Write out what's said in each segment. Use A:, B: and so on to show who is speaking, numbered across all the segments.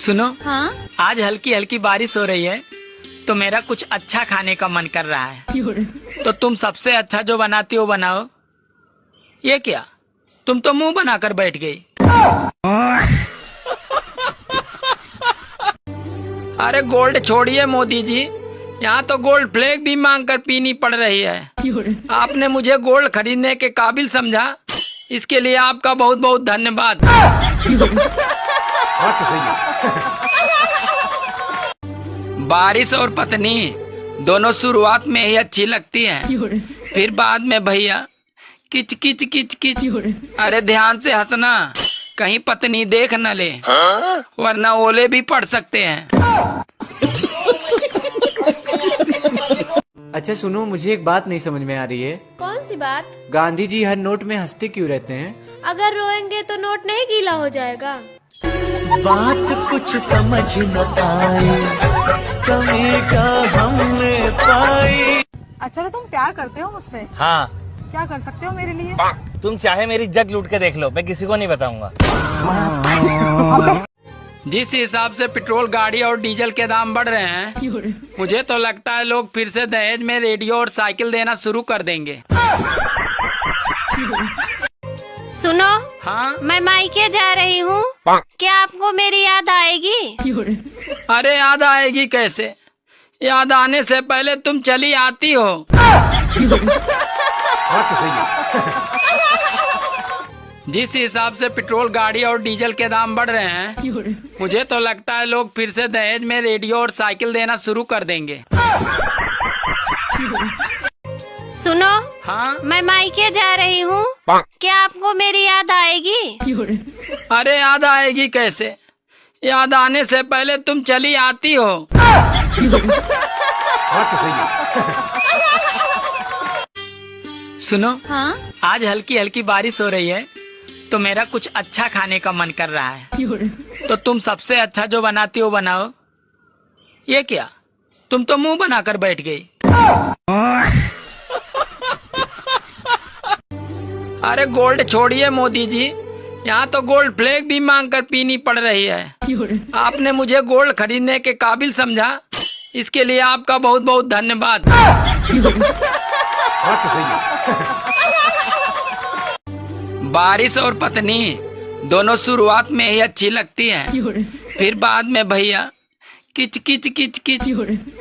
A: सुनो।
B: हाँ?
A: आज हल्की हल्की बारिश हो रही है तो मेरा कुछ अच्छा खाने का मन कर रहा है। तो तुम सबसे अच्छा जो बनाती हो बनाओ। ये क्या, तुम तो मुंह बनाकर बैठ गई। अरे गोल्ड छोड़िए मोदी जी, यहाँ तो गोल्ड फ्लैग भी मांग कर पीनी पड़ रही है। आपने मुझे गोल्ड खरीदने के काबिल समझा, इसके लिए आपका बहुत बहुत धन्यवाद। बारिश और पत्नी दोनों शुरुआत में ही अच्छी लगती हैं, फिर बाद में भैया किच किच किच किच। अरे ध्यान से हंसना, कहीं पत्नी देख न ले, वरना ओले भी पड़ सकते हैं।
C: अच्छा सुनो, मुझे एक बात नहीं समझ में आ रही है।
B: कौन सी बात?
C: गांधी जी हर नोट में हंसते क्यों रहते हैं?
B: अगर रोएंगे तो नोट नहीं गीला हो जाएगा।
D: बात कुछ समझ न पाई, कमी का हमने पाई।
E: अच्छा तो तुम प्यार करते हो मुझसे?
F: हाँ।
E: क्या कर सकते हो मेरे लिए?
F: तुम चाहे मेरी जग लूट के देख लो, मैं किसी को नहीं बताऊंगा।
A: जिस हिसाब से पेट्रोल गाड़ी और डीजल के दाम बढ़ रहे हैं, मुझे तो लगता है लोग फिर से दहेज में रेडियो और साइकिल देना शुरू कर देंगे।
B: सुनो।
A: हाँ?
B: मैं मायके जा रही हूँ, क्या आपको मेरी याद आएगी?
A: अरे याद आएगी कैसे, याद आने से पहले तुम चली आती हो। जिस हिसाब से पेट्रोल गाड़ी और डीजल के दाम बढ़ रहे हैं, मुझे तो लगता है लोग फिर से दहेज में रेडियो और साइकिल देना शुरू कर देंगे।
B: सुनो।
A: हाँ?
B: मैं मायके जा रही हूँ, क्या आपको मेरी याद आएगी?
A: अरे याद आएगी कैसे, याद आने से पहले तुम चली आती हो। सुनो।
B: हाँ?
A: आज हल्की हल्की बारिश हो रही है तो मेरा कुछ अच्छा खाने का मन कर रहा है। तो तुम सबसे अच्छा जो बनाती हो बनाओ। ये क्या, तुम तो मुंह बनाकर बैठ गई। अरे गोल्ड छोड़िए मोदी जी, यहाँ तो गोल्ड फ्लैग भी मांग कर पीनी पड़ रही है। आपने मुझे गोल्ड खरीदने के काबिल समझा, इसके लिए आपका बहुत बहुत धन्यवाद। बारिश और पत्नी दोनों शुरुआत में ही अच्छी लगती हैं, फिर बाद में भैया किच किच किच किच।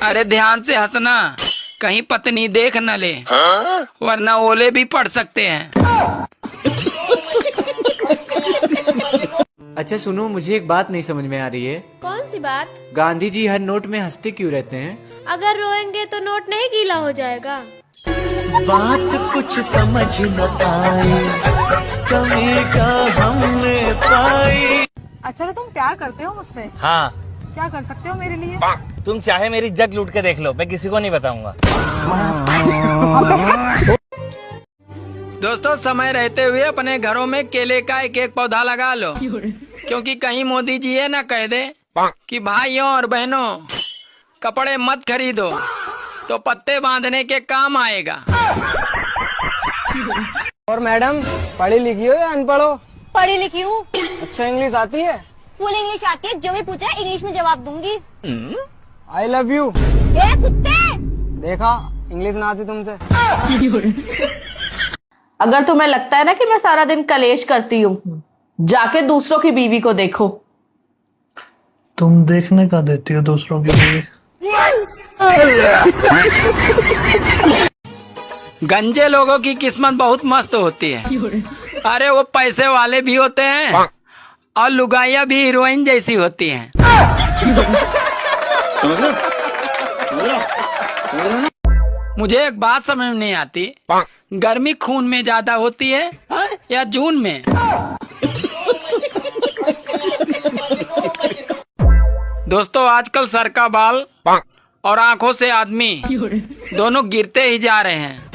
A: अरे ध्यान से हंसना, कहीं पत्नी देख न ले, वरना ओले भी पड़ सकते हैं।
C: अच्छा सुनो, मुझे एक बात नहीं समझ में आ रही है।
B: कौन सी बात?
C: गांधी जी हर नोट में हंसते क्यों रहते हैं?
B: अगर रोएंगे तो नोट नहीं गीला हो जाएगा।
D: बात कुछ समझ न पाई, कमी का हमने पाई।
E: अच्छा तो तुम प्यार करते हो मुझसे?
F: हाँ।
E: क्या कर सकते हो मेरे लिए?
F: तुम चाहे मेरी जग लूट के देख लो, मैं किसी को नहीं बताऊंगा।
A: दोस्तों, समय रहते हुए अपने घरों में केले का एक एक पौधा लगा लो, क्योंकि कहीं मोदी जी ये न कह दे कि भाइयों और बहनों कपड़े मत खरीदो, तो पत्ते बांधने के काम आएगा।
G: और मैडम, पढ़ी लिखी हो या अनपढ़ हो?
H: पढ़ी लिखी हूँ।
G: अच्छा इंग्लिश आती है?
H: फुल इंग्लिश आती है, जो भी पूछा इंग्लिश में जवाब दूंगी।
G: I love you.
H: ए कुत्ते!
G: देखा, इंग्लिश ना आती तुमसे।
I: अगर तुम्हें लगता है ना कि मैं सारा दिन कलेश करती हूँ, जाके दूसरों की बीवी को देखो।
J: तुम देखने का देती हो दूसरों की बीवी?
A: गंजे लोगों की किस्मत बहुत मस्त होती है। अरे वो पैसे वाले भी होते हैं और लुगाइयाँ भी हीरोइन जैसी होती हैं। मुझे एक बात समझ में नहीं आती, गर्मी खून में ज्यादा होती है या जून में? दोस्तों, आजकल सर का बाल और आंखों से आदमी दोनों गिरते ही जा रहे हैं।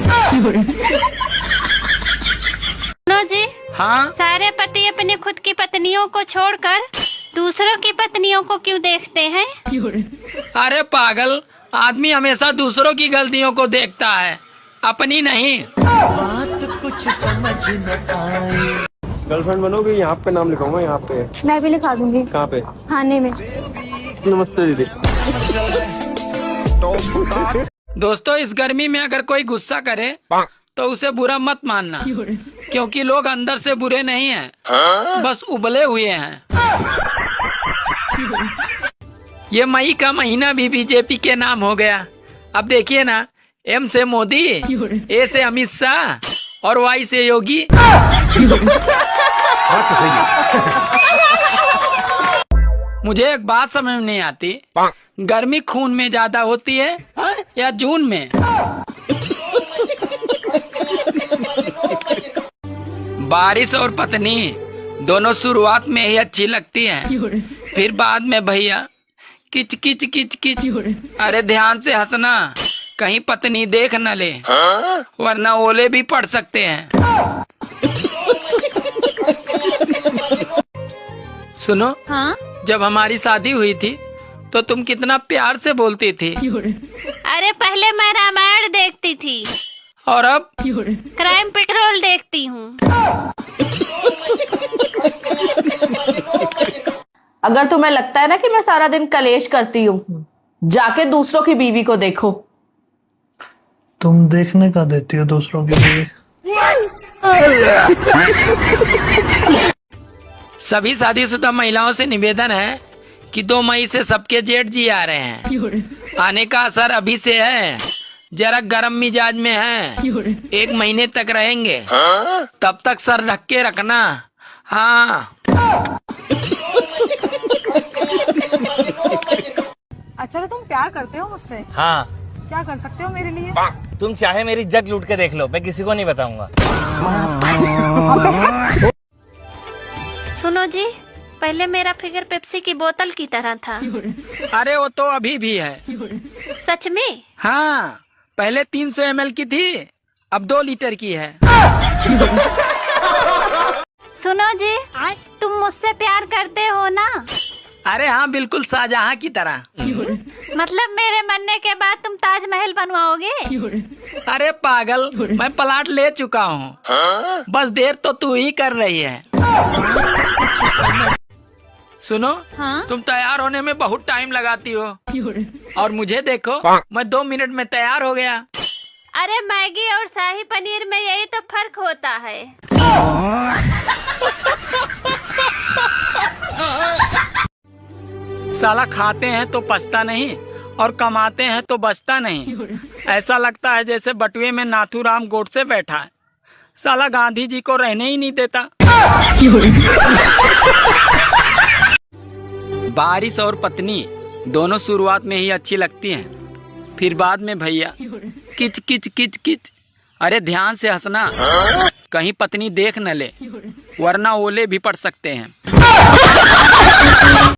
B: सुनो जी।
A: हाँ?
B: सारे पति अपनी खुद की पत्नियों को छोड़कर दूसरों की पत्नियों को क्यों देखते हैं?
A: अरे पागल, आदमी हमेशा दूसरों की गलतियों को देखता है, अपनी नहीं।
D: बात कुछ समझ न आई,
G: गर्लफ्रेंड बनोगे? यहाँ पे नाम लिखाऊंगा, यहाँ पे।
H: मैं भी लिखा दूंगी।
G: कहाँ पे?
H: थाने में।
G: नमस्ते दीदी।
A: दोस्तों, इस गर्मी में अगर कोई गुस्सा करे तो उसे बुरा मत मानना, क्योंकि लोग अंदर से बुरे नहीं हैं, बस उबले हुए हैं। ये मई का महीना भी बीजेपी के नाम हो गया। अब देखिए ना, एम से मोदी, ए से अमित शाह और वाई से योगी। मुझे एक बात समझ में नहीं आती, गर्मी खून में ज्यादा होती है या जून में? बारिश और पत्नी दोनों शुरुआत में ही अच्छी लगती हैं, फिर बाद में भैया किच किच किच किच। अरे ध्यान से हंसना, कहीं पत्नी देख न ले, वरना ओले भी पड़ सकते हैं। सुनो,
B: हाँ?
A: जब हमारी शादी हुई थी तो तुम कितना प्यार से बोलती थी।
B: अरे पहले मैं रामायण देखती थी
A: और अब
B: क्राइम पेट्रोल देखती हूँ।
I: अगर तुम्हें लगता है ना कि मैं सारा दिन कलेश करती हूँ, जाके दूसरों की बीवी को देखो।
J: तुम देखने का देती हो दूसरों के लिए।
A: सभी शादीशुदा महिलाओं से निवेदन है कि 2 मई से सबके जेठ जी आ रहे हैं। आने का असर अभी से है, जरा गर्म मिजाज में है, 1 महीने तक रहेंगे, तब तक सर ढक के रखना। हाँ।
E: अच्छा, तो तुम प्यार करते हो मुझसे?
F: हाँ।
E: क्या कर सकते हो मेरे लिए?
F: तुम चाहे मेरी जग लूट के देख लो, मैं किसी को नहीं बताऊंगा।
B: सुनो जी, पहले मेरा फिगर पेप्सी की बोतल की तरह था।
A: अरे वो तो अभी भी है।
B: सच में?
A: हाँ, पहले 300 ml की थी, अब 2 लीटर की है।
B: सुनो जी, तुम मुझसे प्यार करते हो ना?
A: अरे हाँ, बिल्कुल शाहजहां की तरह।
B: मतलब मेरे मरने के बाद तुम ताजमहल बनवाओगे?
A: अरे पागल, मैं प्लाट ले चुका हूँ, बस देर तो तू ही कर रही है। सुनो,
B: हाँ?
A: तुम तैयार होने में बहुत टाइम लगाती हो, और मुझे देखो, मैं 2 मिनट में तैयार हो गया।
B: अरे मैगी और शाही पनीर में यही तो फर्क होता है।
A: साला खाते हैं तो पछता नहीं और कमाते हैं तो बचता नहीं। ऐसा लगता है जैसे बटुए में नाथूराम गोडसे बैठा है, साला गांधी जी को रहने ही नहीं देता। बारिश और पत्नी दोनों शुरुआत में ही अच्छी लगती हैं, फिर बाद में भैया किच किच किच किच। अरे ध्यान से हंसना, कहीं पत्नी देख न ले, वरना ओले भी पड़ सकते हैं।